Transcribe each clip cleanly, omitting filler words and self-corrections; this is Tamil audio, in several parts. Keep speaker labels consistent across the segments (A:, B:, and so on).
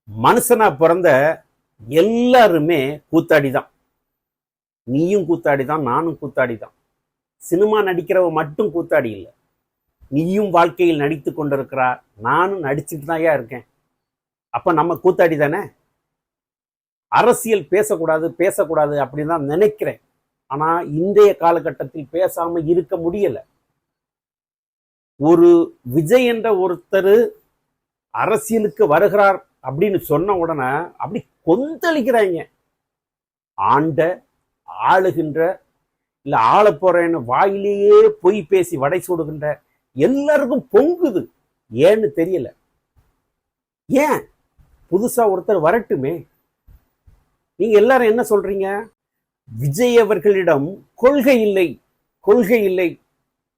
A: மனுஷனா பிறந்த எல்லாருமே கூத்தாடி தான். நீயும் கூத்தாடி தான், நானும் கூத்தாடி தான். சினிமா நடிக்கிறவ மட்டும் கூத்தாடி இல்லை. நீயும் வாழ்க்கையில் நடித்து கொண்டிருக்கிறார், நானும் நடிச்சுட்டு தான் இருக்கேன். அப்ப நம்ம கூத்தாடி தானே. அரசியல் பேசக்கூடாது அப்படின்னு தான் நினைக்கிறேன். ஆனா இன்றைய காலகட்டத்தில் பேசாம இருக்க முடியல. ஒரு விஜய் என்ற ஒருத்தர் அரசியலுக்கு வருகிறார் அப்படின்னு சொன்ன உடனே அப்படி கொந்தளிக்கிறாங்க. ஆண்ட ஆளுகின்ற இல்ல ஆள போறேன்னு வாயிலேயே பொய் பேசி வடை சூடுகின்ற எல்லாருக்கும் பொங்குது. ஏன்னு தெரியல. ஏன் புதுசா ஒருத்தர் வரட்டுமே. நீங்க எல்லாரும் என்ன சொல்றீங்க? விஜய் அவர்களிடம் கொள்கை இல்லை.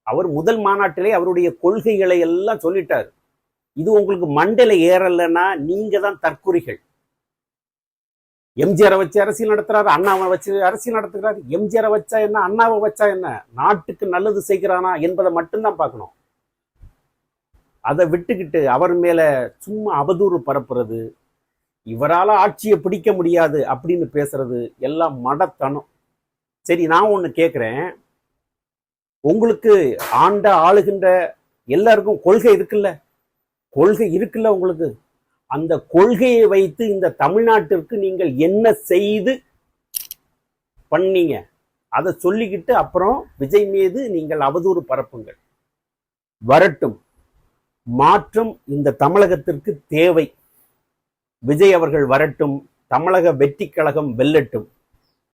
A: அவர் முதல் மாநாட்டிலே அவருடைய கொள்கைகளை எல்லாம் சொல்லிட்டார். இது உங்களுக்கு மண்டையில ஏறலைன்னா நீங்க தான் தற்குறிகள். எம்ஜிஆரை வச்சு அரசியல் நடத்துறாரு, அண்ணாவை வச்சு அரசியல் நடத்துகிறாரு. எம்ஜிஆரை வச்சா என்ன, அண்ணாவை வச்சா என்ன? நாட்டுக்கு நல்லது செய்கிறானா என்பதை மட்டும்தான் பார்க்கணும். அதை விட்டுக்கிட்டு அவர் மேல சும்மா அவதூறு பரப்புறது, இவரால ஆட்சியை பிடிக்க முடியாது அப்படின்னு பேசுறது எல்லாம் மடத்தனம். சரி, நான் ஒண்ணு கேட்கிறேன். உங்களுக்கு ஆளுகின்ற எல்லாருக்கும் கொள்கை இருக்குல்ல உங்களுக்கு. அந்த கொள்கையை வைத்து இந்த தமிழ்நாட்டிற்கு நீங்கள் என்ன செய்து பண்ணீங்க அதை சொல்லிக்கிட்டு அப்புறம் விஜய் மீது நீங்கள் அவதூறு பரப்புங்கள். வரட்டும், மாற்றம் இந்த தமிழகத்திற்கு தேவை. விஜய் அவர்கள் வரட்டும், தமிழக வெற்றி கழகம் வெல்லட்டும்.